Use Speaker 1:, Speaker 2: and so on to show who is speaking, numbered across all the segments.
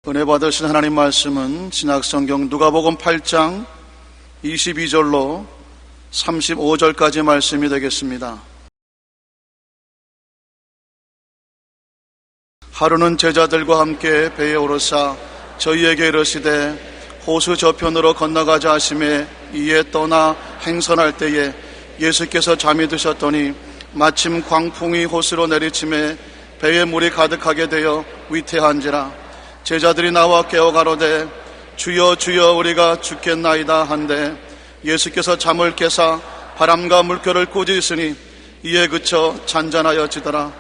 Speaker 1: 은혜 받으신 하나님 말씀은 신약성경 누가복음 8장 22절로 35절까지 말씀이 되겠습니다. 하루는 제자들과 함께 배에 오르사 저희에게 이르시되 호수 저편으로 건너가자 하시매 이에 떠나 행선할 때에 예수께서 잠이 드셨더니 마침 광풍이 호수로 내리침에 배에 물이 가득하게 되어 위태한지라. 제자들이 나와 깨어 가로되 주여 주여 우리가 죽겠나이다 한데 예수께서 잠을 깨사 바람과 물결을 꾸짖으시니 이에 그쳐 잔잔하여지더라.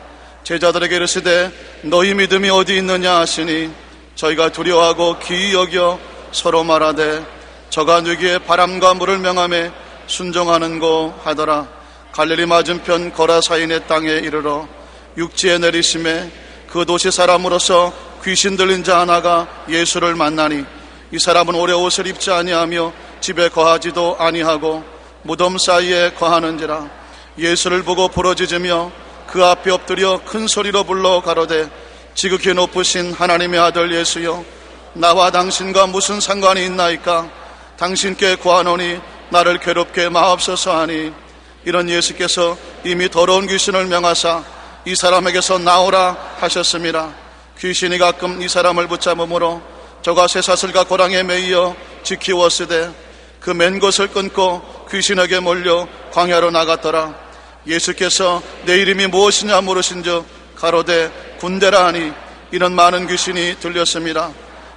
Speaker 1: 제자들에게 이르시되 너희 믿음이 어디 있느냐 하시니 저희가 두려워하고 기이 여겨 서로 말하되 저가 누기에 바람과 물을 명하매 순종하는고 하더라. 갈릴리 맞은편 거라사인의 땅에 이르러 육지에 내리심에 그 도시 사람으로서 귀신 들린 자 하나가 예수를 만나니 이 사람은 오래 옷을 입지 아니하며 집에 거하지도 아니하고 무덤 사이에 거하는지라. 예수를 보고 부르짖으며 그 앞에 엎드려 큰 소리로 불러 가로되 지극히 높으신 하나님의 아들 예수여 나와 당신과 무슨 상관이 있나이까? 당신께 구하노니 나를 괴롭게 마옵소서 하니 이런 예수께서 이미 더러운 귀신을 명하사 이 사람에게서 나오라 하셨습니다. 귀신이 가끔 이 사람을 붙잡음으로 저가 쇠사슬과 고랑에 매이어 지키웠으되 그 맨 것을 끊고 귀신에게 몰려 광야로 나갔더라. 예수께서 내 이름이 무엇이냐 물으신즉 가로되 군대라 하니 이는 많은 귀신이 들렸습니다.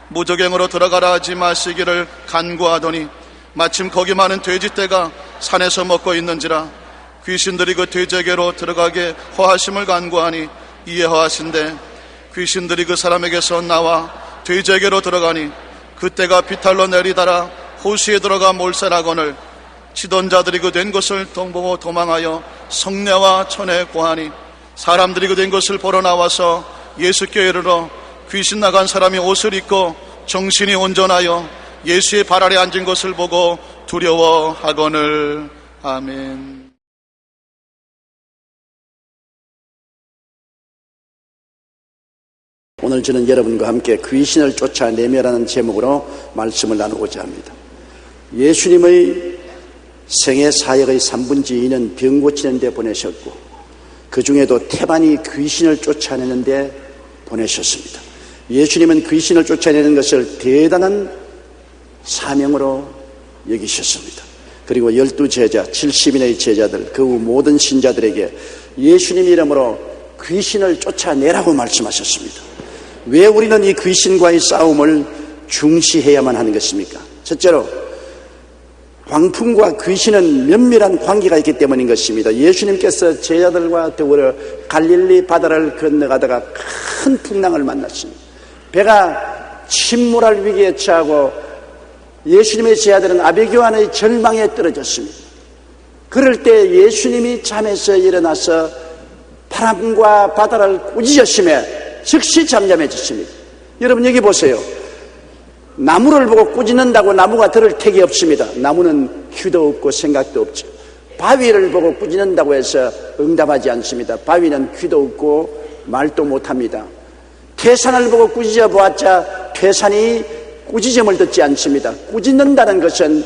Speaker 1: 무저갱으로 들어가라 하지 마시기를 간구하더니 마침 거기 많은 돼지떼가 산에서 먹고 있는지라. 귀신들이 그 돼지에게로 들어가게 허하심을 간구하니 이에 허하신대 귀신들이 그 사람에게서 나와 돼지에게로 들어가니 그때가 비탈로 내리다라 호수에 들어가 몰살하거늘 치던 자들이 그 된 것을 보고 도망하여 성내와 천에 고하니 사람들이 그 된 것을 보러 나와서 예수께 이르러 귀신 나간 사람이 옷을 입고 정신이 온전하여 예수의 발 아래 앉은 것을 보고 두려워하거늘. 아멘.
Speaker 2: 오늘 저는 여러분과 함께 귀신을 쫓아내며라는 제목으로 말씀을 나누고자 합니다. 예수님의 생애 사역의 3분의 2는 병 고치는 데 보내셨고 그 중에도 태반이 귀신을 쫓아내는 데 보내셨습니다. 예수님은 귀신을 쫓아내는 것을 대단한 사명으로 여기셨습니다. 그리고 12제자, 70인의 제자들, 그 후 모든 신자들에게 예수님 이름으로 귀신을 쫓아내라고 말씀하셨습니다. 왜 우리는 이 귀신과의 싸움을 중시해야만 하는 것입니까? 첫째로 광풍과 귀신은 면밀한 관계가 있기 때문인 것입니다. 예수님께서 제자들과 더불어 갈릴리 바다를 건너가다가 큰 풍랑을 만났습니다. 배가 침몰할 위기에 처하고 예수님의 제자들은 아비규환의 절망에 떨어졌습니다. 그럴 때 예수님이 잠에서 일어나서 바람과 바다를 꾸짖으시며 즉시 잠잠해졌습니다. 여러분 여기 보세요. 나무를 보고 꾸짖는다고 나무가 들을 택이 없습니다. 나무는 귀도 없고 생각도 없죠. 바위를 보고 꾸짖는다고 해서 응답하지 않습니다. 바위는 귀도 없고 말도 못합니다. 태산을 보고 꾸짖어 보았자 태산이 꾸짖음을 듣지 않습니다. 꾸짖는다는 것은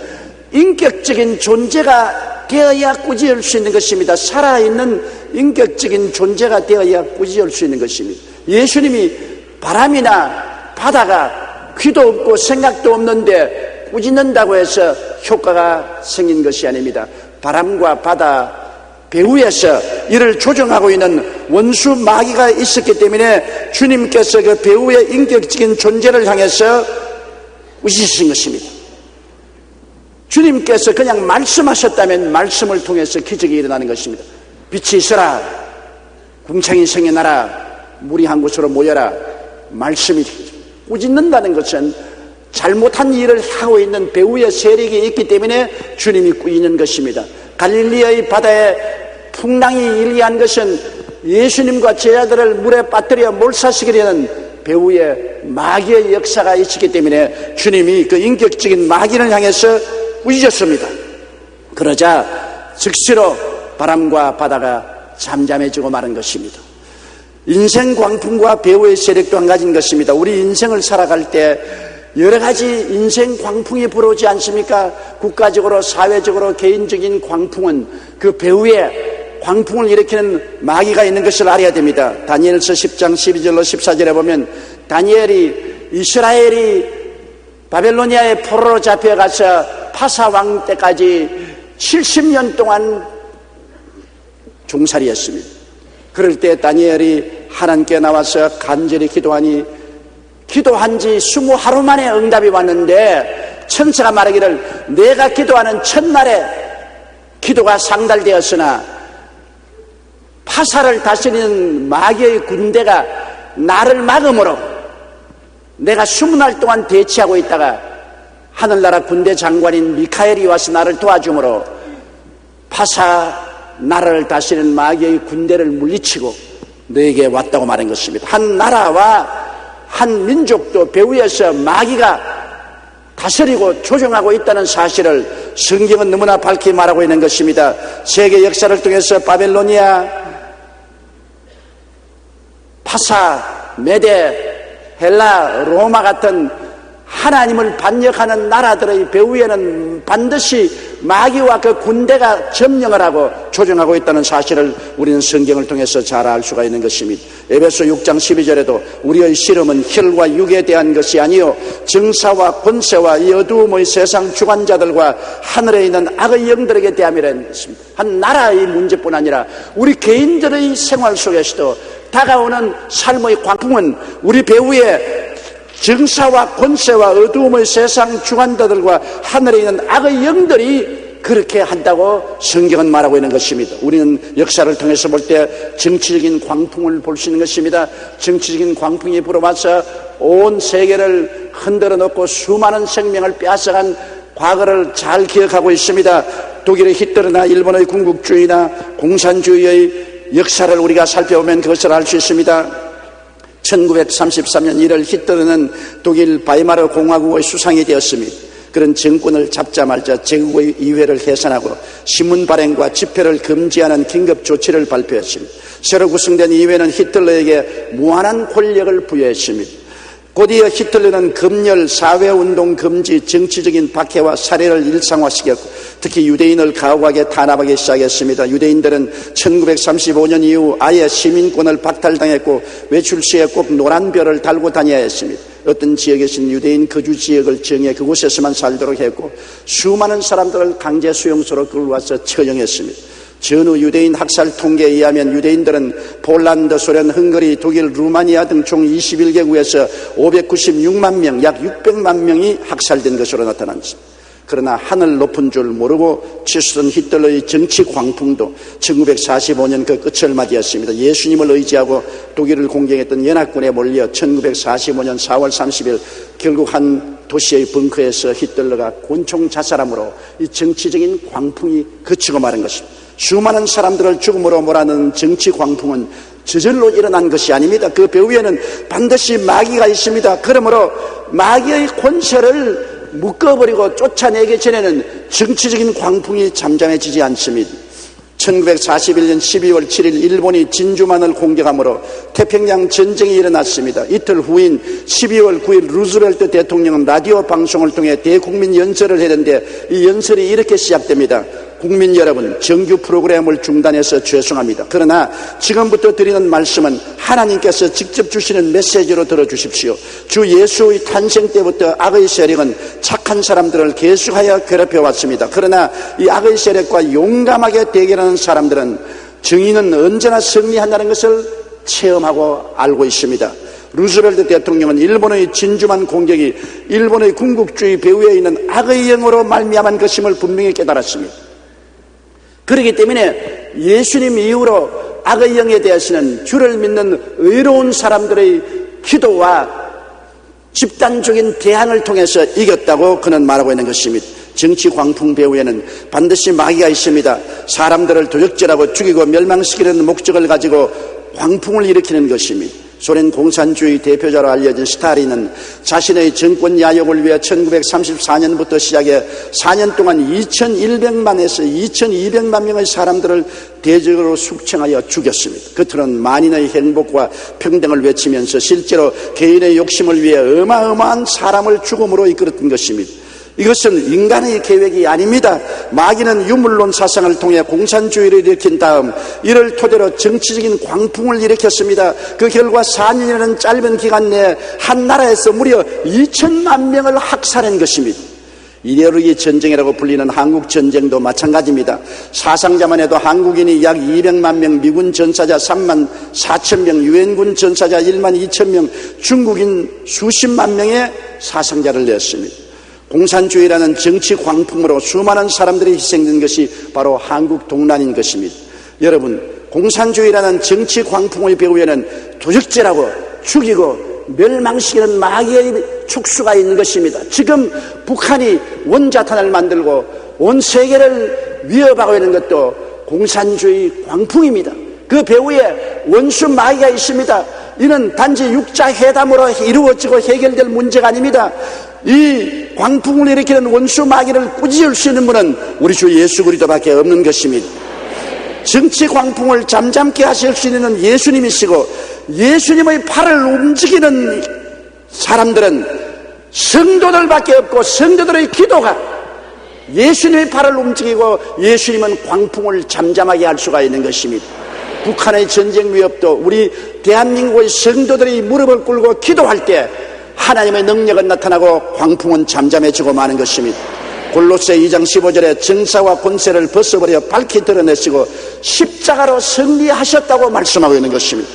Speaker 2: 인격적인 존재가 되어야 꾸짖을 수 있는 것입니다. 살아있는 인격적인 존재가 되어야 꾸짖을 수 있는 것입니다. 예수님이 바람이나 바다가 귀도 없고 생각도 없는데 꾸짖는다고 해서 효과가 생긴 것이 아닙니다. 바람과 바다 배후에서 이를 조정하고 있는 원수 마귀가 있었기 때문에 주님께서 그 배후의 인격적인 존재를 향해서 꾸짖으신 것입니다. 주님께서 그냥 말씀하셨다면 말씀을 통해서 기적이 일어나는 것입니다. 빛이 있어라, 궁창이 생겨나라, 물이 한 곳으로 모여라. 말씀이 꾸짖는다는 것은 잘못한 일을 하고 있는 배후의 세력이 있기 때문에 주님이 꾸짖는 것입니다. 갈릴리의 바다에 풍랑이 일기한 것은 예수님과 제자들을 물에 빠뜨려 몰사시키려는 배후의 마귀의 역사가 있었기 때문에 주님이 그 인격적인 마귀를 향해서 꾸짖었습니다. 그러자 즉시로 바람과 바다가 잠잠해지고 마는 것입니다. 인생 광풍과 배후의 세력 또한 가진 것입니다. 우리 인생을 살아갈 때 여러 가지 인생 광풍이 불어오지 않습니까? 국가적으로, 사회적으로, 개인적인 광풍은 그 배후에 광풍을 일으키는 마귀가 있는 것을 알아야 됩니다. 다니엘서 10장 12절로 14절에 보면 이스라엘이 바벨로니아의 포로로 잡혀가서 파사 왕 때까지 70년 동안 종살이했습니다. 그럴 때 다니엘이 하나님께 나와서 간절히 기도하니 기도한 지 20하루 만에 응답이 왔는데 천사가 말하기를 내가 기도하는 첫날에 기도가 상달되었으나 파사를 다스리는 마귀의 군대가 나를 막음으로 내가 20날 동안 대치하고 있다가 하늘나라 군대 장관인 미카엘이 와서 나를 도와주므로 파사 나라를 다스리는 마귀의 군대를 물리치고 너에게 왔다고 말한 것입니다. 한 나라와 한 민족도 배후에서 마귀가 다스리고 조종하고 있다는 사실을 성경은 너무나 밝히 말하고 있는 것입니다. 세계 역사를 통해서 바벨로니아, 파사, 메데, 헬라, 로마 같은 하나님을 반역하는 나라들의 배후에는 반드시 마귀와 그 군대가 점령을 하고 조종하고 있다는 사실을 우리는 성경을 통해서 잘 알 수가 있는 것입니다. 에베소 6장 12절에도 우리의 씨름은 혈과 육에 대한 것이 아니요 정사와 권세와 이 어두움의 세상 주관자들과 하늘에 있는 악의 영들에게 대함이라는 것입니다. 한 나라의 문제뿐 아니라 우리 개인들의 생활 속에서도 다가오는 삶의 광풍은 우리 배후에 정사와 권세와 어두움의 세상 주관자들과 하늘에 있는 악의 영들이 그렇게 한다고 성경은 말하고 있는 것입니다. 우리는 역사를 통해서 볼 때 정치적인 광풍을 볼 수 있는 것입니다. 정치적인 광풍이 불어와서 온 세계를 흔들어 놓고 수많은 생명을 빼앗아간 과거를 잘 기억하고 있습니다. 독일의 히틀러나 일본의 군국주의나 공산주의의 역사를 우리가 살펴보면 그것을 알 수 있습니다. 1933년 1월 히틀러는 독일 바이마르 공화국의 수상이 되었습니다. 그런 정권을 잡자마자 제국의 의회를 해산하고 신문 발행과 집회를 금지하는 긴급 조치를 발표했습니다. 새로 구성된 의회는 히틀러에게 무한한 권력을 부여했습니다. 곧이어 히틀러는 검열, 사회운동 금지, 정치적인 박해와 살해를 일상화시켰고 특히 유대인을 가혹하게 탄압하기 시작했습니다. 유대인들은 1935년 이후 아예 시민권을 박탈당했고 외출 시에 꼭 노란 별을 달고 다녀야 했습니다. 어떤 지역에서는 유대인 거주 지역을 정해 그곳에서만 살도록 했고 수많은 사람들을 강제 수용소로 끌어와서 처형했습니다. 전후 유대인 학살 통계에 의하면 유대인들은 폴란드, 소련, 헝가리, 독일, 루마니아 등 총 21개국에서 596만 명, 약 600만 명이 학살된 것으로 나타났습니다. 그러나 하늘 높은 줄 모르고 치솟은 히틀러의 정치 광풍도 1945년 그 끝을 맞이했습니다. 예수님을 의지하고 독일을 공격했던 연합군에 몰려 1945년 4월 30일 결국 한 도시의 벙커에서 히틀러가 곤총 자살함으로 이 정치적인 광풍이 그치고 마른 것입니다. 수많은 사람들을 죽음으로 몰아넣은 정치 광풍은 저절로 일어난 것이 아닙니다. 그 배후에는 반드시 마귀가 있습니다. 그러므로 마귀의 권세를 묶어버리고 쫓아내기 전에는 정치적인 광풍이 잠잠해지지 않습니다. 1941년 12월 7일 일본이 진주만을 공격함으로 태평양 전쟁이 일어났습니다. 이틀 후인 12월 9일 루즈벨트 대통령은 라디오 방송을 통해 대국민 연설을 했는데 이 연설이 이렇게 시작됩니다. 국민 여러분, 정규 프로그램을 중단해서 죄송합니다. 그러나 지금부터 드리는 말씀은 하나님께서 직접 주시는 메시지로 들어주십시오. 주 예수의 탄생 때부터 악의 세력은 착한 사람들을 계속하여 괴롭혀왔습니다. 그러나 이 악의 세력과 용감하게 대결하는 사람들은 정의는 언제나 승리한다는 것을 체험하고 알고 있습니다. 루즈벨트 대통령은 일본의 진주만 공격이 일본의 군국주의 배후에 있는 악의 영으로 말미암은 것임을 분명히 깨달았습니다. 그렇기 때문에 예수님 이후로 악의 영에 대해서는 주를 믿는 의로운 사람들의 기도와 집단적인 대항을 통해서 이겼다고 그는 말하고 있는 것입니다. 정치 광풍 배후에는 반드시 마귀가 있습니다. 사람들을 도적질하고 죽이고 멸망시키려는 목적을 가지고 광풍을 일으키는 것입니다. 소련 공산주의 대표자로 알려진 스탈린은 자신의 정권 야욕을 위해 1934년부터 시작해 4년 동안 2100만에서 2200만 명의 사람들을 대적으로 숙청하여 죽였습니다. 겉으로는 만인의 행복과 평등을 외치면서 실제로 개인의 욕심을 위해 어마어마한 사람을 죽음으로 이끌었던 것입니다. 이것은 인간의 계획이 아닙니다. 마귀는 유물론 사상을 통해 공산주의를 일으킨 다음 이를 토대로 정치적인 광풍을 일으켰습니다. 그 결과 4년이라는 짧은 기간 내에 한 나라에서 무려 2천만 명을 학살한 것입니다. 이데올로기 전쟁이라고 불리는 한국전쟁도 마찬가지입니다. 사상자만 해도 한국인이 약 200만 명, 미군 전사자 3만 4천 명, 유엔군 전사자 1만 2천 명, 중국인 수십만 명의 사상자를 냈습니다. 공산주의라는 정치 광풍으로 수많은 사람들이 희생된 것이 바로 한국 동란인 것입니다. 여러분, 공산주의라는 정치 광풍의 배후에는 도적질하고 죽이고 멸망시키는 마귀의 촉수가 있는 것입니다. 지금 북한이 원자탄을 만들고 온 세계를 위협하고 있는 것도 공산주의 광풍입니다. 그 배후에 원수 마귀가 있습니다. 이는 단지 육자 회담으로 이루어지고 해결될 문제가 아닙니다. 이 광풍을 일으키는 원수 마귀를 꾸짖을 수 있는 분은 우리 주 예수 그리스도밖에 없는 것입니다. 정치 광풍을 잠잠케 하실 수 있는 예수님이시고, 예수님의 팔을 움직이는 사람들은 성도들밖에 없고, 성도들의 기도가 예수님의 팔을 움직이고 예수님은 광풍을 잠잠하게 할 수가 있는 것입니다. 북한의 전쟁 위협도 우리 대한민국의 성도들이 무릎을 꿇고 기도할 때 하나님의 능력은 나타나고 광풍은 잠잠해지고 마는 것입니다. 골로새 2장 15절에 정사와 권세를 벗어버려 밝히 드러내시고 십자가로 승리하셨다고 말씀하고 있는 것입니다.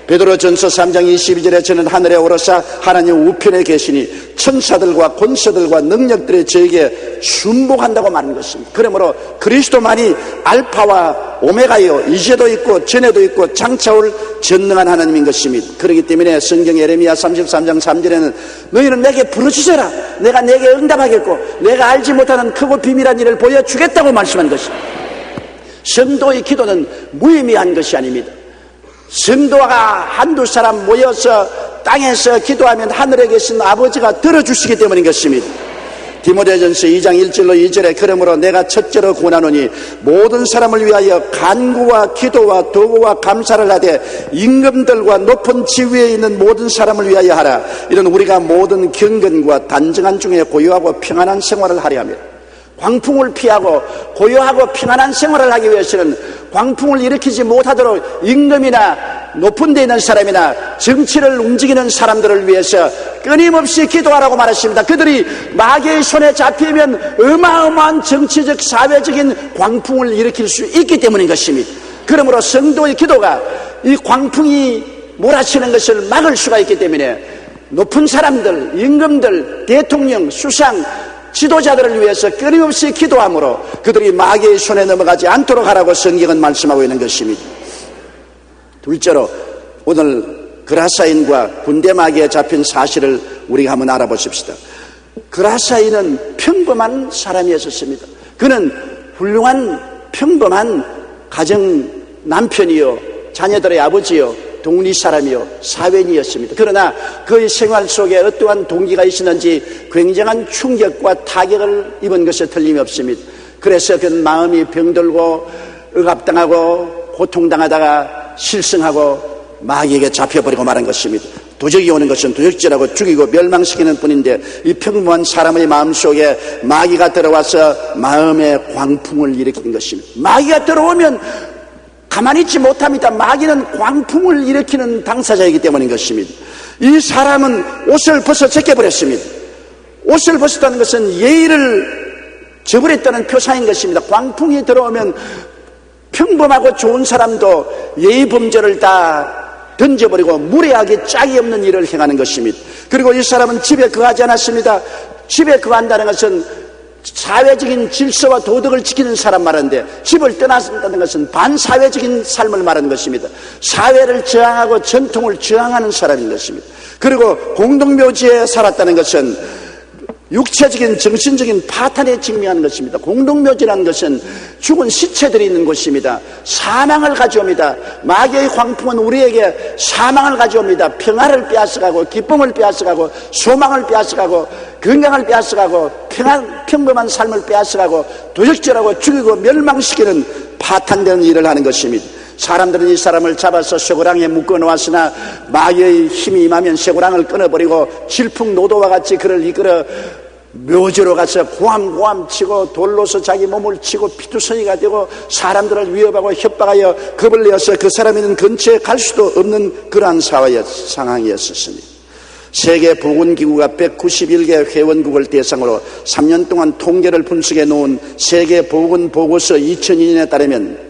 Speaker 2: 베드로전서 3장 22절에 저는 하늘에 오르사 하나님 우편에 계시니 천사들과 권세들과 능력들이 저에게 순복한다고 말하는 것입니다. 그러므로 그리스도만이 알파와 오메가요, 이제도 있고 전에도 있고 장차 올 전능한 하나님인 것입니다. 그렇기 때문에 성경 예레미야 33장 3절에는 너희는 내게 부르짖어라, 내가 내게 응답하겠고 내가 알지 못하는 크고 비밀한 일을 보여주겠다고 말씀한 것입니다. 성도의 기도는 무의미한 것이 아닙니다. 성도가 한두 사람 모여서 땅에서 기도하면 하늘에 계신 아버지가 들어주시기 때문인 것입니다. 디모데전서 2장 1절로 2절에 그러므로 내가 첫째로 권하노니 모든 사람을 위하여 간구와 기도와 도구와 감사를 하되 임금들과 높은 지위에 있는 모든 사람을 위하여 하라. 이런 우리가 모든 경건과 단정한 중에 고요하고 평안한 생활을 하려 합니다. 광풍을 피하고 고요하고 평안한 생활을 하기 위해서는 광풍을 일으키지 못하도록 임금이나 높은 데 있는 사람이나 정치를 움직이는 사람들을 위해서 끊임없이 기도하라고 말했습니다. 그들이 마귀의 손에 잡히면 어마어마한 정치적 사회적인 광풍을 일으킬 수 있기 때문인 것입니다. 그러므로 성도의 기도가 이 광풍이 몰아치는 것을 막을 수가 있기 때문에 높은 사람들, 임금들, 대통령, 수상, 지도자들을 위해서 끊임없이 기도함으로 그들이 마귀의 손에 넘어가지 않도록 하라고 성경은 말씀하고 있는 것입니다. 둘째로 오늘 그라사인과 군대 마귀에 잡힌 사실을 우리가 한번 알아보십시다. 그라사인은 평범한 사람이었습니다. 그는 훌륭한 평범한 가정 남편이요, 자녀들의 아버지요, 동리 사람이요, 사회인이었습니다. 그러나 그의 생활 속에 어떠한 동기가 있었는지 굉장한 충격과 타격을 입은 것에 틀림이 없습니다. 그래서 그는 마음이 병들고 억압당하고 고통당하다가 실성하고 마귀에게 잡혀버리고 말한 것입니다. 도적이 오는 것은 도적질하고 죽이고 멸망시키는 뿐인데 이 평범한 사람의 마음속에 마귀가 들어와서 마음의 광풍을 일으키는 것입니다. 마귀가 들어오면 가만히 있지 못합니다. 마귀는 광풍을 일으키는 당사자이기 때문인 것입니다. 이 사람은 옷을 벗어 제껴버렸습니다. 옷을 벗었다는 것은 예의를 저버렸다는 표상인 것입니다. 광풍이 들어오면 평범하고 좋은 사람도 예의 범죄를 다 던져버리고 무례하게 짝이 없는 일을 행하는 것입니다. 그리고 이 사람은 집에 거하지 않았습니다. 집에 거한다는 것은 사회적인 질서와 도덕을 지키는 사람 말하는데, 집을 떠났다는 것은 반사회적인 삶을 말하는 것입니다. 사회를 저항하고 전통을 저항하는 사람인 것입니다. 그리고 공동묘지에 살았다는 것은 육체적인 정신적인 파탄에 직면하는 것입니다. 공동묘지라는 것은 죽은 시체들이 있는 곳입니다. 사망을 가져옵니다. 마귀의 광풍은 우리에게 사망을 가져옵니다. 평화를 빼앗아가고 기쁨을 빼앗아가고 소망을 빼앗아가고 건강을 빼앗아가고 평범한 삶을 빼앗아가고 도적질하고 죽이고 멸망시키는 파탄되는 일을 하는 것입니다. 사람들은 이 사람을 잡아서 쇠고랑에 묶어놓았으나 마귀의 힘이 임하면 쇠고랑을 끊어버리고 질풍노도와 같이 그를 이끌어 묘지로 가서 고함고함 치고 돌로서 자기 몸을 치고 피투성이가 되고 사람들을 위협하고 협박하여 겁을 내어서 그 사람이는 근처에 갈 수도 없는 그러한 상황이었습니다. 세계보건기구가 191개 회원국을 대상으로 3년 동안 통계를 분석해 놓은 세계보건보고서 2002년에 따르면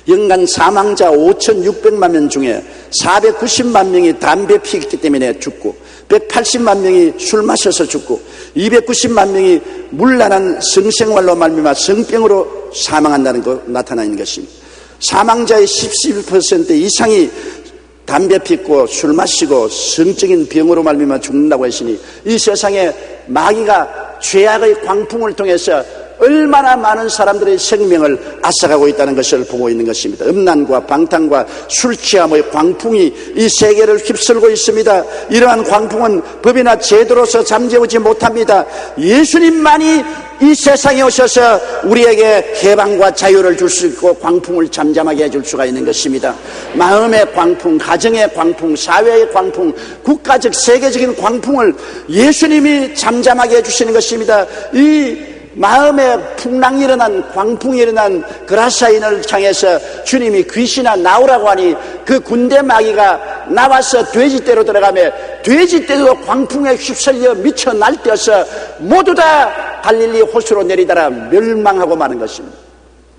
Speaker 2: 연간 사망자 5,600만 명 중에 490만 명이 담배 피웠기 때문에 죽고 180만 명이 술 마셔서 죽고 290만 명이 문란한 성생활로 말미암아 성병으로 사망한다는 것 나타나 있는 것입니다. 사망자의 11% 이상이 담배 피우고 술 마시고 성적인 병으로 말미암아 죽는다고 했으니 이 세상에 마귀가 죄악의 광풍을 통해서 얼마나 많은 사람들의 생명을 앗아가고 있다는 것을 보고 있는 것입니다. 음란과 방탕과 술 취함의 광풍이 이 세계를 휩쓸고 있습니다. 이러한 광풍은 법이나 제도로서 잠재우지 못합니다. 예수님만이 이 세상에 오셔서 우리에게 해방과 자유를 줄 수 있고 광풍을 잠잠하게 해줄 수가 있는 것입니다. 마음의 광풍, 가정의 광풍, 사회의 광풍, 국가적 세계적인 광풍을 예수님이 잠잠하게 해주시는 것입니다. 이 마음에 풍랑이 일어난 광풍이 일어난 그라사인을 향해서 주님이 귀신아 나오라고 하니 그 군대 마귀가 나와서 돼지떼로 들어가며 돼지떼도 광풍에 휩쓸려 미쳐 날뛰어서 모두 다 갈릴리 호수로 내리다가 멸망하고 마는 것입니다.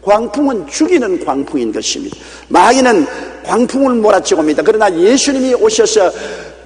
Speaker 2: 광풍은 죽이는 광풍인 것입니다. 마귀는 광풍을 몰아치고 옵니다. 그러나 예수님이 오셔서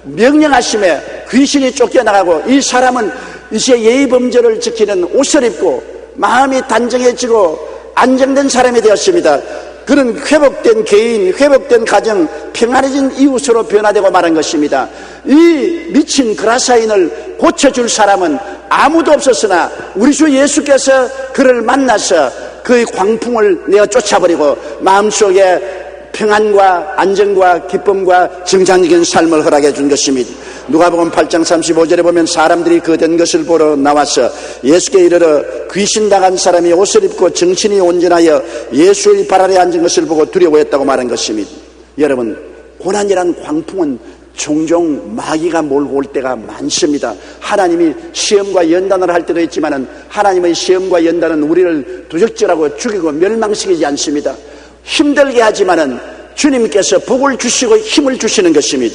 Speaker 2: 명령하심에 귀신이 쫓겨나가고 이 사람은 이제 예의범절을 지키는 옷을 입고 마음이 단정해지고 안정된 사람이 되었습니다. 그는 회복된 개인, 회복된 가정, 평안해진 이웃으로 변화되고 말한 것입니다. 이 미친 그라사인을 고쳐줄 사람은 아무도 없었으나 우리 주 예수께서 그를 만나서 그의 광풍을 내어 쫓아버리고 마음속에 평안과 안정과 기쁨과 정상적인 삶을 허락해 준 것입니다. 누가복음 8장 35절에 보면 사람들이 그 된 것을 보러 나와서 예수께 이르러 귀신 나간 사람이 옷을 입고 정신이 온전하여 예수의 발 아래 앉은 것을 보고 두려워했다고 말한 것입니다. 여러분, 고난이란 광풍은 종종 마귀가 몰고 올 때가 많습니다. 하나님이 시험과 연단을 할 때도 있지만 하나님의 시험과 연단은 우리를 도적질하고 죽이고 멸망시키지 않습니다. 힘들게 하지만은 주님께서 복을 주시고 힘을 주시는 것입니다.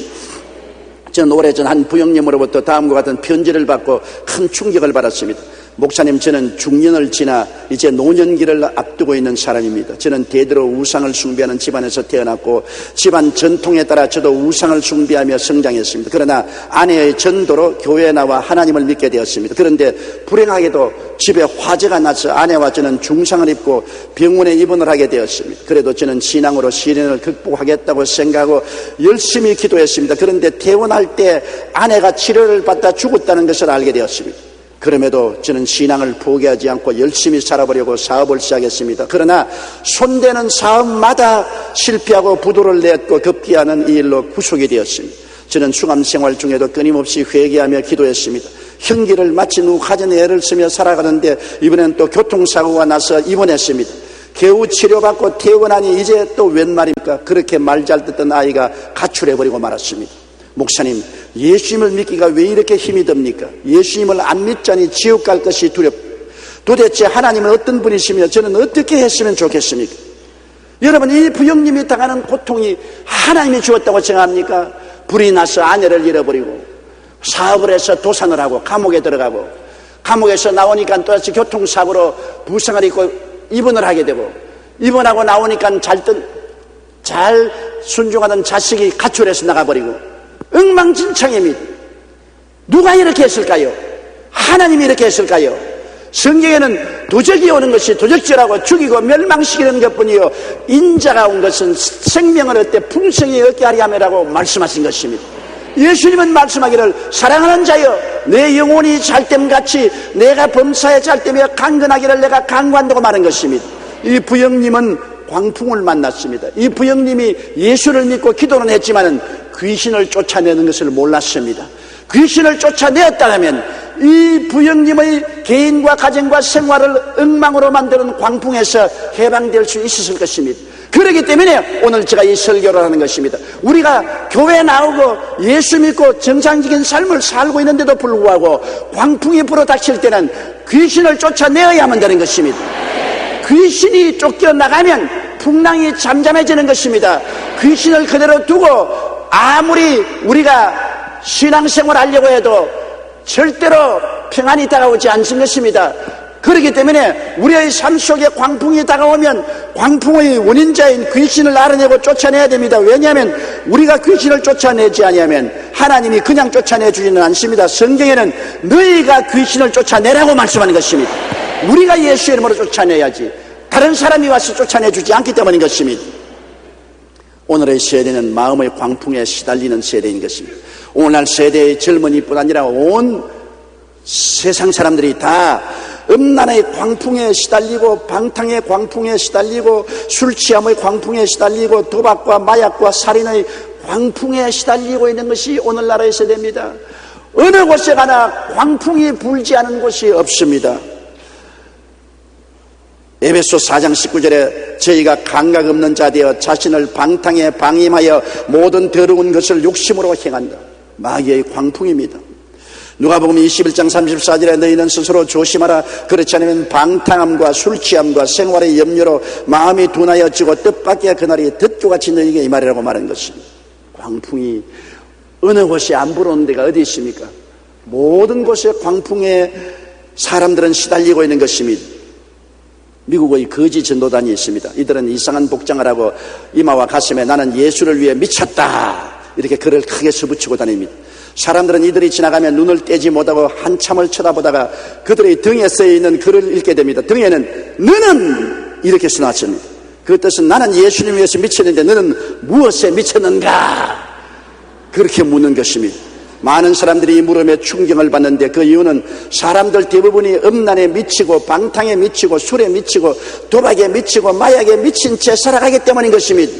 Speaker 2: 저는 오래전 한 부형님으로부터 다음과 같은 편지를 받고 큰 충격을 받았습니다. 목사님, 저는 중년을 지나 이제 노년기를 앞두고 있는 사람입니다. 저는 대대로 우상을 숭배하는 집안에서 태어났고 집안 전통에 따라 저도 우상을 숭배하며 성장했습니다. 그러나 아내의 전도로 교회에 나와 하나님을 믿게 되었습니다. 그런데 불행하게도 집에 화재가 나서 아내와 저는 중상을 입고 병원에 입원을 하게 되었습니다. 그래도 저는 신앙으로 시련을 극복하겠다고 생각하고 열심히 기도했습니다. 그런데 퇴원할 때 아내가 치료를 받다 죽었다는 것을 알게 되었습니다. 그럼에도 저는 신앙을 포기하지 않고 열심히 살아보려고 사업을 시작했습니다. 그러나 손대는 사업마다 실패하고 부도를 냈고 급기야는 이 일로 구속이 되었습니다. 저는 수감생활 중에도 끊임없이 회개하며 기도했습니다. 형기를 마친 후 가정에 애를 쓰며 살아가는데 이번엔 또 교통사고가 나서 입원했습니다. 겨우 치료받고 퇴원하니 이제 또 웬 말입니까? 그렇게 말 잘 듣던 아이가 가출해버리고 말았습니다. 목사님, 예수님을 믿기가 왜 이렇게 힘이 듭니까? 예수님을 안 믿자니 지옥 갈 것이 두렵다. 도대체 하나님은 어떤 분이시며 저는 어떻게 했으면 좋겠습니까? 여러분, 이 부형님이 당하는 고통이 하나님이 주었다고 생각합니까? 불이 나서 아내를 잃어버리고 사업을 해서 도산을 하고 감옥에 들어가고 감옥에서 나오니까 또 다시 교통사고로 부상을 입고 입원을 하게 되고 입원하고 나오니까 잘 순종하던 자식이 가출해서 나가버리고 엉망진창입니다. 누가 이렇게 했을까요? 하나님이 이렇게 했을까요? 성경에는 도적이 오는 것이 도적질하고 죽이고 멸망시키는 것뿐이요 인자가 온 것은 생명을 얻되 풍성히 얻게 하려 함이라고 말씀하신 것입니다. 예수님은 말씀하기를 사랑하는 자여 내 영혼이 잘됨같이 내가 범사에 잘되며 강건하기를 내가 강구한다고 말한 것입니다. 이 부형님은 광풍을 만났습니다. 이 부형님이 예수를 믿고 기도는 했지만 귀신을 쫓아내는 것을 몰랐습니다. 귀신을 쫓아내었다면 이 부형님의 개인과 가정과 생활을 엉망으로 만드는 광풍에서 해방될 수 있었을 것입니다. 그렇기 때문에 오늘 제가 이 설교를 하는 것입니다. 우리가 교회 나오고 예수 믿고 정상적인 삶을 살고 있는데도 불구하고 광풍이 불어닥칠 때는 귀신을 쫓아내어야만 되는 것입니다. 귀신이 쫓겨나가면 풍랑이 잠잠해지는 것입니다. 귀신을 그대로 두고 아무리 우리가 신앙생활 하려고 해도 절대로 평안이 다가오지 않는 것입니다. 그렇기 때문에 우리의 삶 속에 광풍이 다가오면 광풍의 원인자인 귀신을 알아내고 쫓아내야 됩니다. 왜냐하면 우리가 귀신을 쫓아내지 아니하면 하나님이 그냥 쫓아내주지는 않습니다. 성경에는 너희가 귀신을 쫓아내라고 말씀하는 것입니다. 우리가 예수의 이름으로 쫓아내야지 다른 사람이 와서 쫓아내주지 않기 때문인 것입니다. 오늘의 세대는 마음의 광풍에 시달리는 세대인 것입니다. 오늘날 세대의 젊은이뿐 아니라 온 세상 사람들이 다 음란의 광풍에 시달리고 방탕의 광풍에 시달리고 술 취함의 광풍에 시달리고 도박과 마약과 살인의 광풍에 시달리고 있는 것이 오늘날의 세대입니다. 어느 곳에 가나 광풍이 불지 않은 곳이 없습니다. 에베소 4장 19절에 저희가 감각 없는 자 되어 자신을 방탕에 방임하여 모든 더러운 것을 욕심으로 행한다. 마귀의 광풍입니다. 누가복음 21장 34절에 너희는 스스로 조심하라. 그렇지 않으면 방탕함과 술취함과 생활의 염려로 마음이 둔하여지고 뜻밖의 그날이 덫조같이 너희에게 임하리라고 말한 것입니다. 광풍이 어느 곳에 안 불어오는 데가 어디 있습니까? 모든 곳에 광풍에 사람들은 시달리고 있는 것입니다. 미국의 거지 전도단이 있습니다. 이들은 이상한 복장을 하고 이마와 가슴에 나는 예수를 위해 미쳤다 이렇게 글을 크게 써붙이고 다닙니다. 사람들은 이들이 지나가면 눈을 떼지 못하고 한참을 쳐다보다가 그들의 등에 써있는 글을 읽게 됩니다. 등에는 너는 이렇게 써놨습니다. 그 뜻은 나는 예수님 위해서 미쳤는데 너는 무엇에 미쳤는가 그렇게 묻는 것입니다. 많은 사람들이 이 물음에 충격을 받는데 그 이유는 사람들 대부분이 음란에 미치고 방탕에 미치고 술에 미치고 도박에 미치고 마약에 미친 채 살아가기 때문인 것입니다.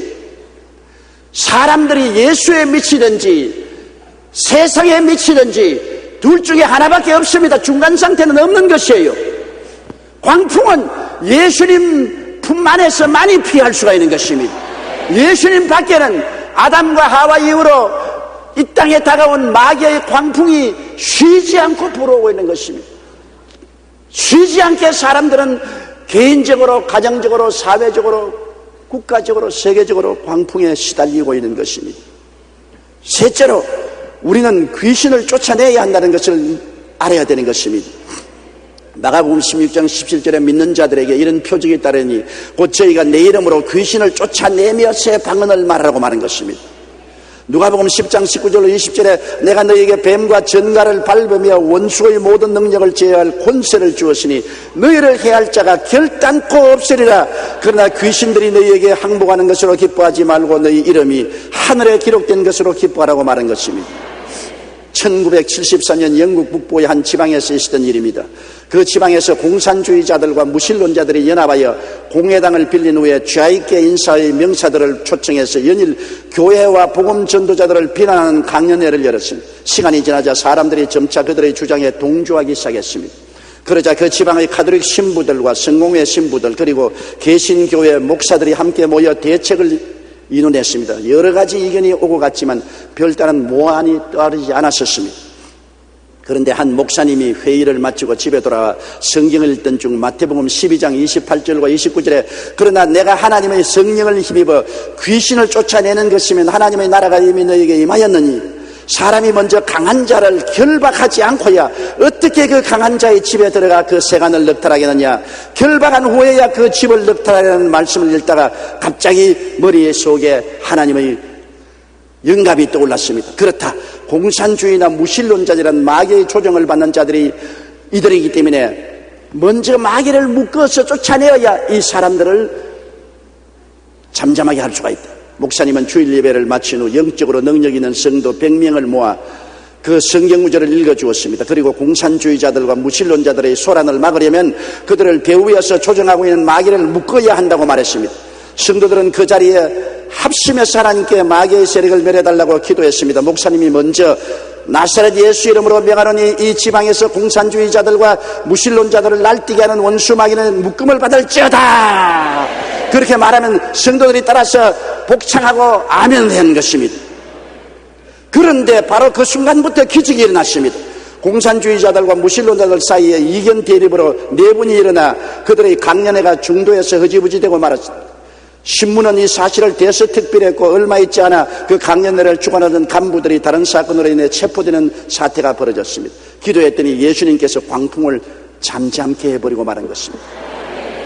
Speaker 2: 사람들이 예수에 미치든지 세상에 미치든지 둘 중에 하나밖에 없습니다. 중간 상태는 없는 것이에요. 광풍은 예수님 품 안에서 많이 피할 수가 있는 것입니다. 예수님 밖에는 아담과 하와 이후로 이 땅에 다가온 마귀의 광풍이 쉬지 않고 불어오고 있는 것입니다. 쉬지 않게 사람들은 개인적으로 가정적으로 사회적으로 국가적으로 세계적으로 광풍에 시달리고 있는 것입니다. 셋째로 우리는 귀신을 쫓아내야 한다는 것을 알아야 되는 것입니다. 마가복음 16장 17절에 믿는 자들에게 이런 표적이 따르니 곧 저희가 내 이름으로 귀신을 쫓아내며 새 방언을 말하라고 말한 것입니다. 누가복음 10장 19절로 20절에 내가 너희에게 뱀과 전갈을 밟으며 원수의 모든 능력을 제어할 권세를 주었으니 너희를 해할 자가 결단코 없으리라. 그러나 귀신들이 너희에게 항복하는 것으로 기뻐하지 말고 너희 이름이 하늘에 기록된 것으로 기뻐하라고 말한 것입니다. 1974년 영국 북부의 한 지방에서 있었던 일입니다. 그 지방에서 공산주의자들과 무신론자들이 연합하여 공회당을 빌린 후에 좌익계 인사의 명사들을 초청해서 연일 교회와 복음 전도자들을 비난하는 강연회를 열었습니다. 시간이 지나자 사람들이 점차 그들의 주장에 동조하기 시작했습니다. 그러자 그 지방의 가톨릭 신부들과 성공회 신부들 그리고 개신교회 목사들이 함께 모여 대책을 의논했습니다. 여러 가지 의견이 오고 갔지만 별다른 모안이 따르지 않았었습니다. 그런데 한 목사님이 회의를 마치고 집에 돌아와 성경을 읽던 중 마태복음 12장 28절과 29절에 그러나 내가 하나님의 성령을 힘입어 귀신을 쫓아내는 것이면 하나님의 나라가 이미 너에게 임하였느니 사람이 먼저 강한 자를 결박하지 않고야 어떻게 그 강한 자의 집에 들어가 그 세간을 넉탈하겠느냐. 결박한 후에야 그 집을 넉탈하려는 말씀을 읽다가 갑자기 머릿속에 하나님의 영감이 떠올랐습니다. 그렇다. 공산주의나 무신론자들은 마귀의 조정을 받는 자들이 이들이기 때문에 먼저 마귀를 묶어서 쫓아내어야 이 사람들을 잠잠하게 할 수가 있다. 목사님은 주일 예배를 마친 후 영적으로 능력 있는 성도 100명을 모아 그 성경 구절을 읽어주었습니다. 그리고 공산주의자들과 무신론자들의 소란을 막으려면 그들을 배후에서 조정하고 있는 마귀를 묶어야 한다고 말했습니다. 성도들은 그 자리에 합심해서 하나님께 마귀의 세력을 멸해달라고 기도했습니다. 목사님이 먼저 나사렛 예수 이름으로 명하노니 이 지방에서 공산주의자들과 무신론자들을 날뛰게 하는 원수 마귀는 묶음을 받을지어다. 그렇게 말하면 성도들이 따라서 복창하고 아멘을 한 것입니다. 그런데 바로 그 순간부터 기적이 일어났습니다. 공산주의자들과 무신론자들 사이에 이견 대립으로 내분이 일어나 그들의 강연회가 중도에서 흐지부지되고 말았습니다. 신문은 이 사실을 대서특필했고 얼마 있지 않아 그 강연회를 주관하던 간부들이 다른 사건으로 인해 체포되는 사태가 벌어졌습니다. 기도했더니 예수님께서 광풍을 잠잠케 해버리고 말한 것입니다.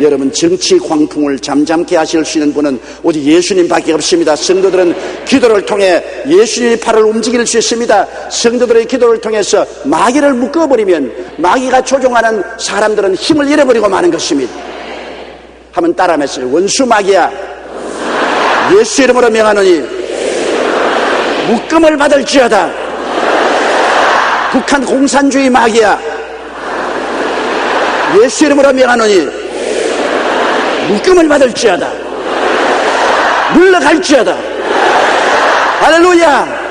Speaker 2: 여러분, 정치 광풍을 잠잠케 하실 수 있는 분은 오직 예수님밖에 없습니다. 성도들은 기도를 통해 예수님의 팔을 움직일 수 있습니다. 성도들의 기도를 통해서 마귀를 묶어버리면 마귀가 조종하는 사람들은 힘을 잃어버리고 마는 것입니다. 한번 따라하면서 원수 마귀야, 예수 이름으로 명하노니 묶음을 받을지어다. 북한 공산주의 마귀야, 예수 이름으로 명하노니 묶음을 받을지어다. 물러갈지어다. 할렐루야.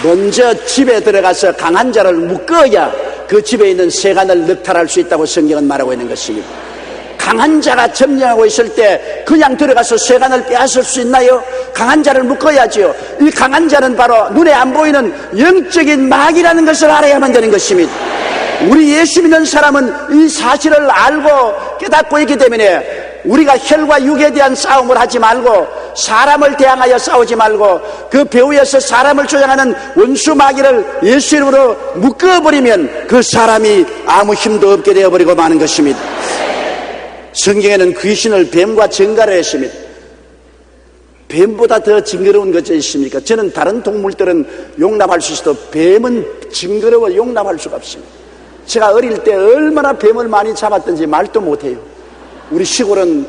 Speaker 2: 먼저 집에 들어가서 강한 자를 묶어야 그 집에 있는 세간을 늑탈할 수 있다고 성경은 말하고 있는 것입니다. 강한 자가 점령하고 있을 때 그냥 들어가서 세간을 빼앗을 수 있나요? 강한 자를 묶어야지요. 이 강한 자는 바로 눈에 안 보이는 영적인 마귀라는 것을 알아야만 되는 것입니다. 우리 예수 믿는 사람은 이 사실을 알고 깨닫고 있기 때문에 우리가 혈과 육에 대한 싸움을 하지 말고 사람을 대항하여 싸우지 말고 그 배후에서 사람을 조장하는 원수 마귀를 예수 이름으로 묶어버리면 그 사람이 아무 힘도 없게 되어버리고 마는 것입니다. 성경에는 귀신을 뱀과 정가로 했습니다. 뱀보다 더 징그러운 것이 있습니까? 저는 다른 동물들은 용납할 수 있어도 뱀은 징그러워 용납할 수가 없습니다. 제가 어릴 때 얼마나 뱀을 많이 잡았던지 말도 못해요. 우리 시골은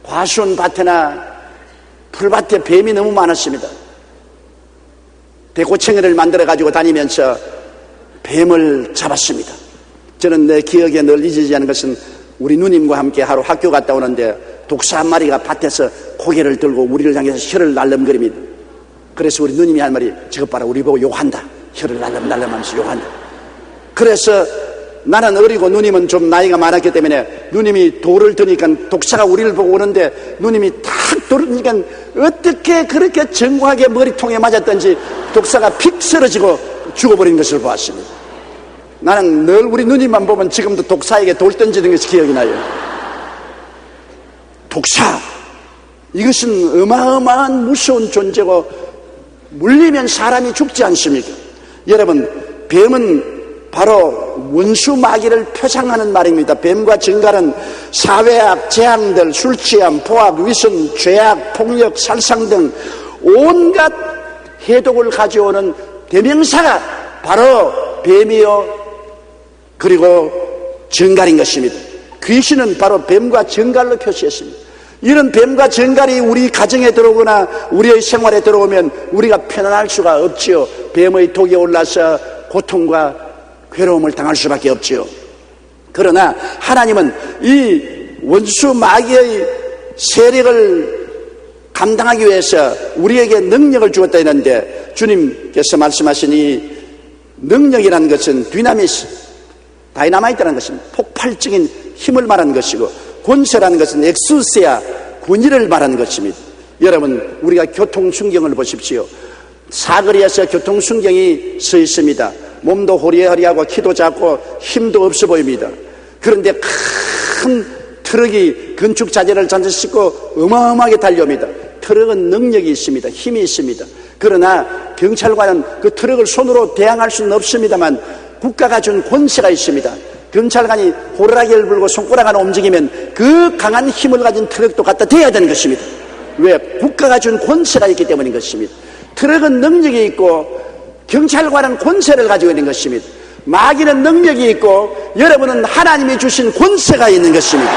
Speaker 2: 과수원 밭이나 풀밭에 뱀이 너무 많았습니다. 대고챙이를 만들어가지고 다니면서 뱀을 잡았습니다. 저는 내 기억에 늘 잊어지지 않은 것은 우리 누님과 함께 하루 학교 갔다 오는데 독사 한 마리가 밭에서 고개를 들고 우리를 향해서 혀를 날름거립니다. 그래서 우리 누님이 한 말이, 저것 봐라, 우리 보고 욕한다. 혀를 날름날름하면서 욕한다. 그래서 나는 어리고 누님은 좀 나이가 많았기 때문에 누님이 돌을 드니까 독사가 우리를 보고 오는데 누님이 탁 돌을 드니까 어떻게 그렇게 정확하게 머리통에 맞았던지 독사가 픽 쓰러지고 죽어버린 것을 보았습니다. 나는 늘 우리 누님만 보면 지금도 독사에게 돌 던지는 것이 기억이 나요. 독사, 이것은 어마어마한 무서운 존재고 물리면 사람이 죽지 않습니까? 여러분, 뱀은 바로 원수 마귀를 표상하는 말입니다. 뱀과 정갈은 사회악, 재앙들, 술취함, 포악, 위선, 죄악, 폭력, 살상 등 온갖 해독을 가져오는 대명사가 바로 뱀이요 그리고 정갈인 것입니다. 귀신은 바로 뱀과 정갈로 표시했습니다. 이런 뱀과 정갈이 우리 가정에 들어오거나 우리의 생활에 들어오면 우리가 편안할 수가 없지요. 뱀의 독이 올라서 고통과 괴로움을 당할 수밖에 없지요. 그러나 하나님은 이 원수 마귀의 세력을 감당하기 위해서 우리에게 능력을 주었다 했는데 주님께서 말씀하신 이 능력이라는 것은 다이나마이트라는 것은 폭발적인 힘을 말하는 것이고 권세라는 것은 엑스세아, 권위를 말하는 것입니다. 여러분, 우리가 교통순경을 보십시오. 사거리에서 교통순경이 서 있습니다. 몸도 호리호리하고 키도 작고 힘도 없어 보입니다. 그런데 큰 트럭이 건축 자재를 잔뜩 싣고 어마어마하게 달려옵니다. 트럭은 능력이 있습니다. 힘이 있습니다. 그러나 경찰관은 그 트럭을 손으로 대항할 수는 없습니다만 국가가 준 권세가 있습니다. 경찰관이 호루라기를 불고 손가락 하나 움직이면 그 강한 힘을 가진 트럭도 갖다 대야 되는 것입니다. 왜? 국가가 준 권세가 있기 때문인 것입니다. 트럭은 능력이 있고 경찰관은 권세를 가지고 있는 것입니다. 마귀는 능력이 있고 여러분은 하나님이 주신 권세가 있는 것입니다.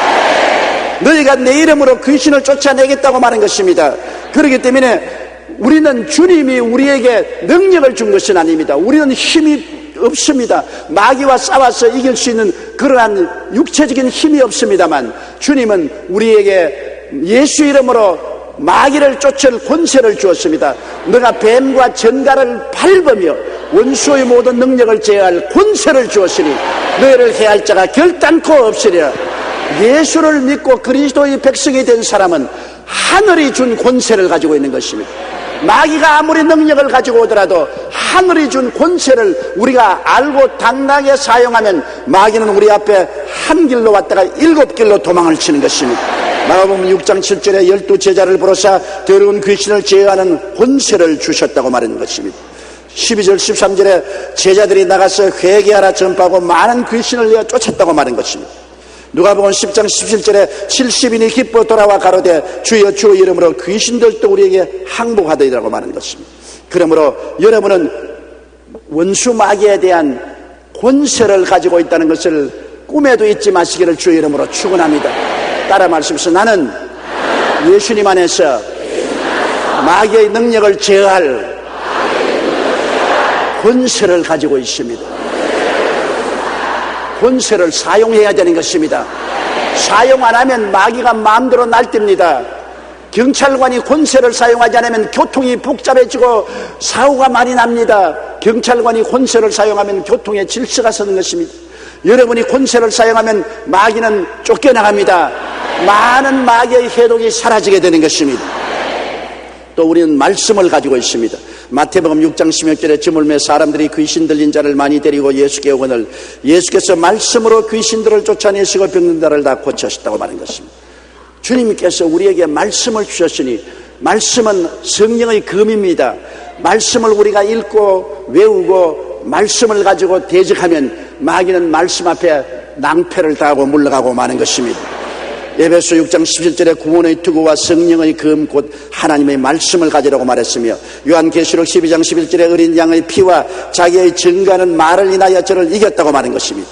Speaker 2: 너희가 내 이름으로 귀신을 쫓아내겠다고 말한 것입니다. 그렇기 때문에 우리는 주님이 우리에게 능력을 준 것은 아닙니다. 우리는 힘이 없습니다. 마귀와 싸워서 이길 수 있는 그러한 육체적인 힘이 없습니다만, 주님은 우리에게 예수 이름으로 마귀를 쫓을 권세를 주었습니다. 너가 뱀과 전갈을 밟으며 원수의 모든 능력을 제어할 권세를 주었으니 너희를 해할 자가 결단코 없으리라. 예수를 믿고 그리스도의 백성이 된 사람은 하늘이 준 권세를 가지고 있는 것입니다. 마귀가 아무리 능력을 가지고 오더라도 하늘이 준 권세를 우리가 알고 당당하게 사용하면 마귀는 우리 앞에 한 길로 왔다가 7길로 도망을 치는 것입니다. 마가복음 6장 7절에 12 제자를 부르사 더러운 귀신을 제어하는 권세를 주셨다고 말하는 것입니다. 12절 13절에 제자들이 나가서 회개하라 전파하고 많은 귀신을 내어 쫓았다고 말한 것입니다. 누가복음 10장 17절에 70인이 기뻐 돌아와 가로되 주여 주의 이름으로 귀신들도 우리에게 항복하더이라고 말하는 것입니다. 그러므로 여러분은 원수 마귀에 대한 권세를 가지고 있다는 것을 꿈에도 잊지 마시기를 주의 이름으로 축원합니다. 따라 말씀하시오. 나는 예수님 안에서 마귀의 능력을 제어할 권세를 가지고 있습니다. 권세를 사용해야 되는 것입니다. 사용 안 하면 마귀가 마음대로 날뛰입니다. 경찰관이 권세를 사용하지 않으면 교통이 복잡해지고 사고가 많이 납니다. 경찰관이 권세를 사용하면 교통에 질서가 서는 것입니다. 여러분이 권세를 사용하면 마귀는 쫓겨나갑니다. 많은 마귀의 해독이 사라지게 되는 것입니다. 또 우리는 말씀을 가지고 있습니다. 마태복음 6장 16절에 저물매 사람들이 귀신 들린 자를 많이 데리고 예수께 오거늘 예수께서 말씀으로 귀신들을 쫓아내시고 병든 자를 다 고치셨다고 말한 것입니다. 주님께서 우리에게 말씀을 주셨으니 말씀은 성령의 검입니다. 말씀을 우리가 읽고 외우고 말씀을 가지고 대적하면 마귀는 말씀 앞에 낭패를 당하고 물러가고 마는 것입니다. 에베소 6장 17절에 구원의 투구와 성령의 검 곧 하나님의 말씀을 가지라고 말했으며 요한계시록 12장 11절에 어린 양의 피와 자기의 증거하는 말을 인하여 저를 이겼다고 말한 것입니다.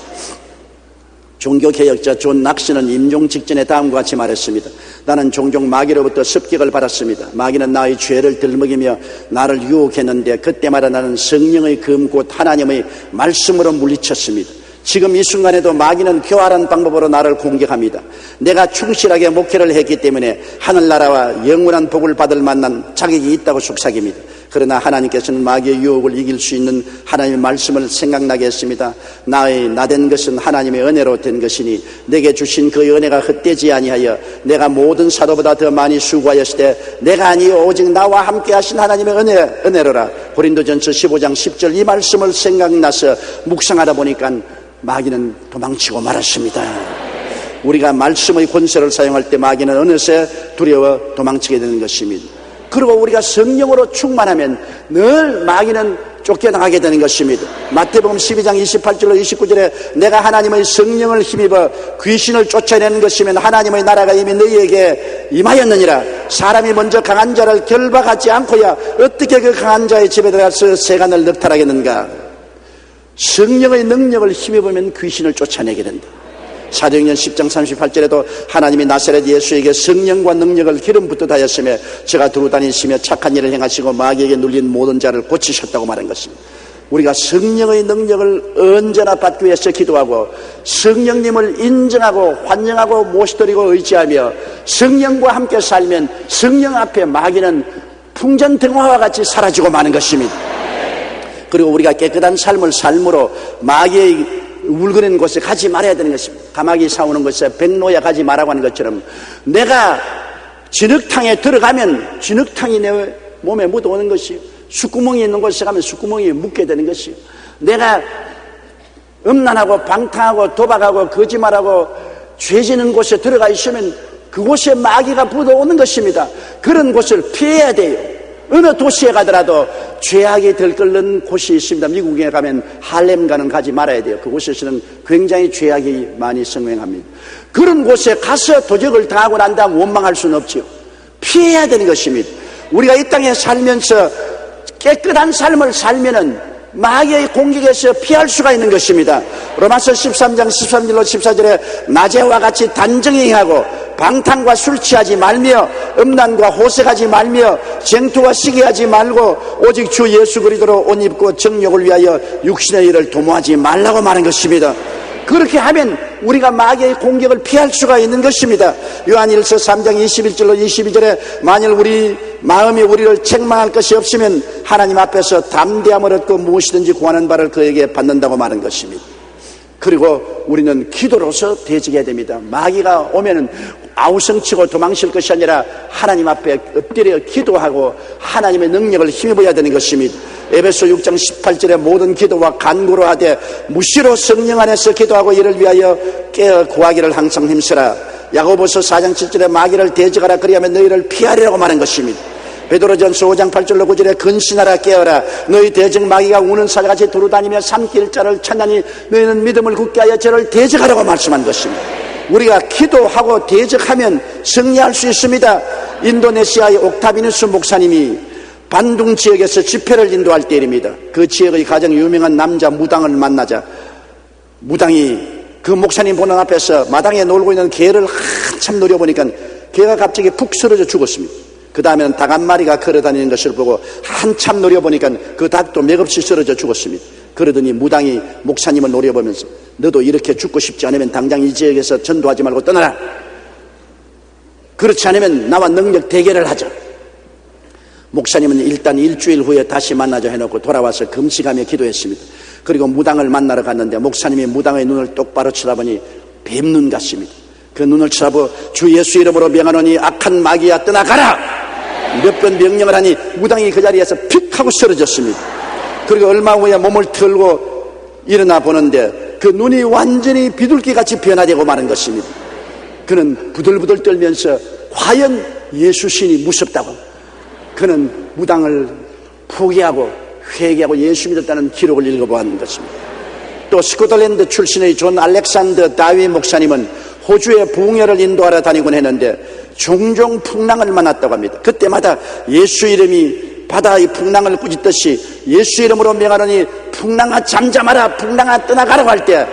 Speaker 2: 종교개혁자 존 낙시는 임종 직전에 다음과 같이 말했습니다. 나는 종종 마귀로부터 습격을 받았습니다. 마귀는 나의 죄를 들먹이며 나를 유혹했는데 그때마다 나는 성령의 검 곧 하나님의 말씀으로 물리쳤습니다. 지금 이 순간에도 마귀는 교활한 방법으로 나를 공격합니다. 내가 충실하게 목회를 했기 때문에 하늘나라와 영원한 복을 받을 만한 자격이 있다고 속삭입니다. 그러나 하나님께서는 마귀의 유혹을 이길 수 있는 하나님의 말씀을 생각나게 했습니다. 나의 나된 것은 하나님의 은혜로 된 것이니 내게 주신 그 은혜가 헛되지 아니하여 내가 모든 사도보다 더 많이 수고하였을 때 내가 아니요 오직 나와 함께 하신 하나님의 은혜로라. 고린도전서 15장 10절 이 말씀을 생각나서 묵상하다 보니까 마귀는 도망치고 말았습니다. 우리가 말씀의 권세를 사용할 때 마귀는 어느새 두려워 도망치게 되는 것입니다. 그리고 우리가 성령으로 충만하면 늘 마귀는 쫓겨나가게 되는 것입니다. 마태복음 12장 28절로 29절에 내가 하나님의 성령을 힘입어 귀신을 쫓아내는 것이면 하나님의 나라가 이미 너희에게 임하였느니라. 사람이 먼저 강한 자를 결박하지 않고야 어떻게 그 강한 자의 집에 들어가서 세간을 넉탈하겠는가. 성령의 능력을 힘입으면 귀신을 쫓아내게 된다. 사도행전 10장 38절에도 하나님이 나사렛 예수에게 성령과 능력을 기름 붓듯 하였으며 저가 두루 다니시며 착한 일을 행하시고 마귀에게 눌린 모든 자를 고치셨다고 말한 것입니다. 우리가 성령의 능력을 언제나 받기 위해서 기도하고 성령님을 인정하고 환영하고 모시드리고 의지하며 성령과 함께 살면 성령 앞에 마귀는 풍전등화와 같이 사라지고 마는 것입니다. 그리고 우리가 깨끗한 삶을 삶으로 마귀의 울거리는 곳에 가지 말아야 되는 것입니다. 가마귀 사오는 곳에 백로야 가지 말라고 하는 것처럼 내가 진흙탕에 들어가면 진흙탕이 내 몸에 묻어오는 것이요, 숯구멍이 있는 곳에 가면 숯구멍이 묻게 되는 것이요, 내가 음란하고 방탕하고 도박하고 거짓말하고 죄지는 곳에 들어가 있으면 그곳에 마귀가 묻어오는 것입니다. 그런 곳을 피해야 돼요. 어느 도시에 가더라도 죄악이 들끓는 곳이 있습니다. 미국에 가면 할렘가는 가지 말아야 돼요. 그곳에서는 굉장히 죄악이 많이 성행합니다. 그런 곳에 가서 도적을 당하고 난 다음 원망할 수는 없지요. 피해야 되는 것입니다. 우리가 이 땅에 살면서 깨끗한 삶을 살면은 마귀의 공격에서 피할 수가 있는 것입니다. 로마서 13장 13절로 14절에 낮에와 같이 단정히 행하고 방탕과 술 취하지 말며 음란과 호색하지 말며 쟁투와 시기하지 말고 오직 주 예수 그리스도로 옷 입고 정욕을 위하여 육신의 일을 도모하지 말라고 말한 것입니다. 그렇게 하면 우리가 마귀의 공격을 피할 수가 있는 것입니다. 요한일서 3장 21절로 22절에 만일 우리 마음이 우리를 책망할 것이 없으면 하나님 앞에서 담대함을 얻고 무엇이든지 구하는 바를 그에게 받는다고 말한 것입니다. 그리고 우리는 기도로서 대적해야 됩니다. 마귀가 오면은 아우성치고 도망칠 것이 아니라 하나님 앞에 엎드려 기도하고 하나님의 능력을 힘입어야 되는 것입니다. 에베소 6장 18절에 모든 기도와 간구로 하되 무시로 성령 안에서 기도하고 이를 위하여 깨어 구하기를 항상 힘쓰라. 야고보서 4장 7절에 마귀를 대적하라 그리하면 너희를 피하리라고 말한 것입니다. 베드로전서 5장 8절로 9절에 근신하라 깨어라 너희 대적 마귀가 우는 살같이 두루다니며 삼킬 자를 찾나니 너희는 믿음을 굳게 하여 저를 대적하라고 말씀한 것입니다. 우리가 기도하고 대적하면 승리할 수 있습니다. 인도네시아의 옥타비누스 목사님이 반둥 지역에서 집회를 인도할 때입니다. 그 지역의 가장 유명한 남자 무당을 만나자 무당이 그 목사님 보는 앞에서 마당에 놀고 있는 개를 한참 노려보니까 개가 갑자기 푹 쓰러져 죽었습니다. 그 다음에는 닭 한 마리가 걸어다니는 것을 보고 한참 노려보니까 그 닭도 맥없이 쓰러져 죽었습니다. 그러더니 무당이 목사님을 노려보면서 너도 이렇게 죽고 싶지 않으면 당장 이 지역에서 전도하지 말고 떠나라. 그렇지 않으면 나와 능력 대결을 하자. 목사님은 일단 일주일 후에 다시 만나자 해놓고 돌아와서 금식하며 기도했습니다. 그리고 무당을 만나러 갔는데 목사님이 무당의 눈을 똑바로 쳐다보니 뱀눈 같습니다. 그 눈을 쳐다보 주 예수 이름으로 명하노니 악한 마귀야 떠나가라. 몇 번 명령을 하니 무당이 그 자리에서 픽 하고 쓰러졌습니다. 그리고 얼마 후에 몸을 털고 일어나 보는데 그 눈이 완전히 비둘기같이 변화되고 마는 것입니다. 그는 부들부들 떨면서 과연 예수 신이 무섭다고 그는 무당을 포기하고 회개하고 예수 믿었다는 기록을 읽어보았는 것입니다. 또 스코틀랜드 출신의 존 알렉산더 다위 목사님은 호주에 부흥회를 인도하러 다니곤 했는데 종종 풍랑을 만났다고 합니다. 그때마다 예수 이름이 바다의 풍랑을 꾸짖듯이 예수 이름으로 명하노니 풍랑아 잠잠하라 풍랑아 떠나가라고 할 때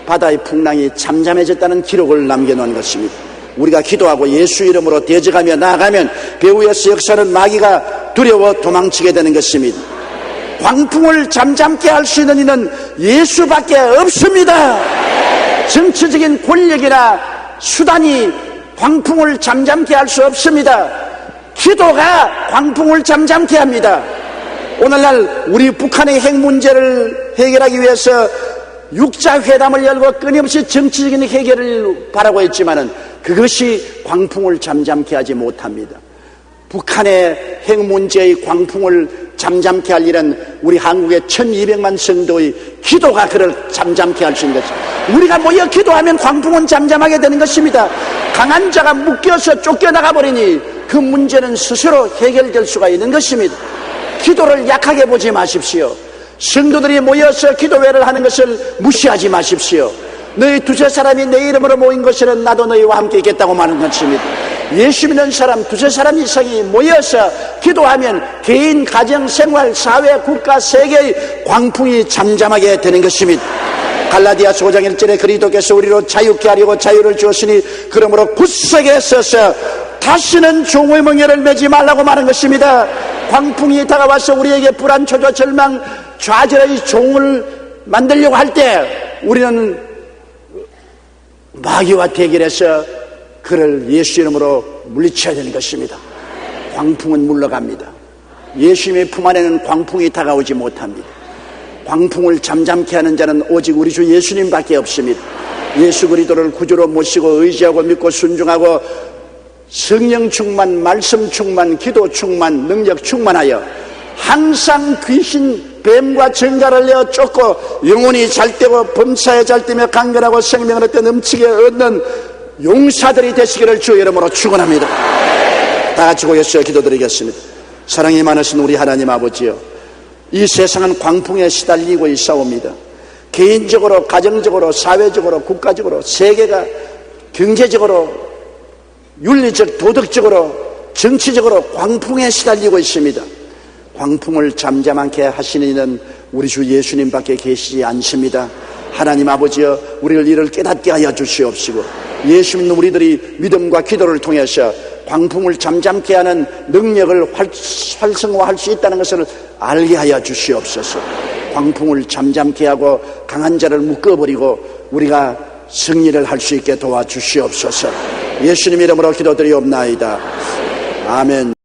Speaker 2: 바다의 풍랑이 잠잠해졌다는 기록을 남겨놓은 것입니다. 우리가 기도하고 예수 이름으로 대적하며 나아가면 배후에서 역사는 마귀가 두려워 도망치게 되는 것입니다. 광풍을 잠잠케 할 수 있는 이는 예수밖에 없습니다. 정치적인 권력이나 수단이 광풍을 잠잠케 할 수 없습니다. 기도가 광풍을 잠잠케 합니다. 오늘날 우리 북한의 핵 문제를 해결하기 위해서 육자회담을 열고 끊임없이 정치적인 해결을 바라고 했지만은 그것이 광풍을 잠잠케 하지 못합니다. 북한의 핵 문제의 광풍을 잠잠케 할 일은 우리 한국의 1200만 성도의 기도가 그를 잠잠케 할 수 있는 것입니다. 우리가 모여 기도하면 광풍은 잠잠하게 되는 것입니다. 강한 자가 묶여서 쫓겨나가 버리니 그 문제는 스스로 해결될 수가 있는 것입니다. 기도를 약하게 보지 마십시오. 성도들이 모여서 기도회를 하는 것을 무시하지 마십시오. 너희 두세 사람이 내 이름으로 모인 것은 나도 너희와 함께 있겠다고 말하는 것입니다. 예수 믿는 사람 두세 사람 이상이 모여서 기도하면 개인, 가정, 생활, 사회, 국가, 세계의 광풍이 잠잠하게 되는 것입니다. 갈라디아서 5장 1절에 그리스도께서 우리로 자유케 하려고 자유를 주었으니 그러므로 굳세게 서서 다시는 종의 멍에를 매지 말라고 말한 것입니다. 광풍이 다가와서 우리에게 불안, 초조, 절망, 좌절의 종을 만들려고 할 때 우리는 마귀와 대결해서 그를 예수 이름으로 물리쳐야 되는 것입니다. 광풍은 물러갑니다. 예수님의 품 안에는 광풍이 다가오지 못합니다. 광풍을 잠잠케 하는 자는 오직 우리 주 예수님밖에 없습니다. 예수 그리스도를 구주로 모시고 의지하고 믿고 순종하고 성령 충만, 말씀 충만, 기도 충만, 능력 충만하여 항상 귀신, 뱀과 정갈을 내어 쫓고 영혼이 잘되고 범사에 잘되며 강건하고 생명을 얻되 넘치게 얻는 용사들이 되시기를 주 이름으로 축원합니다. 다 같이 고개서 기도드리겠습니다. 사랑이 많으신 우리 하나님 아버지여, 이 세상은 광풍에 시달리고 있사옵니다. 개인적으로, 가정적으로, 사회적으로, 국가적으로, 세계가 경제적으로, 윤리적, 도덕적으로, 정치적으로 광풍에 시달리고 있습니다. 광풍을 잠잠하게 하시는 이는 우리 주 예수님밖에 계시지 않습니다. 하나님 아버지여, 우리를 이를 깨닫게 하여 주시옵시고, 예수 믿는 우리들이 믿음과 기도를 통해서 광풍을 잠잠케 하는 능력을 활성화할 수 있다는 것을 알게 하여 주시옵소서. 광풍을 잠잠케 하고 강한 자를 묶어버리고 우리가 승리를 할 수 있게 도와주시옵소서. 예수님 이름으로 기도드리옵나이다. 아멘.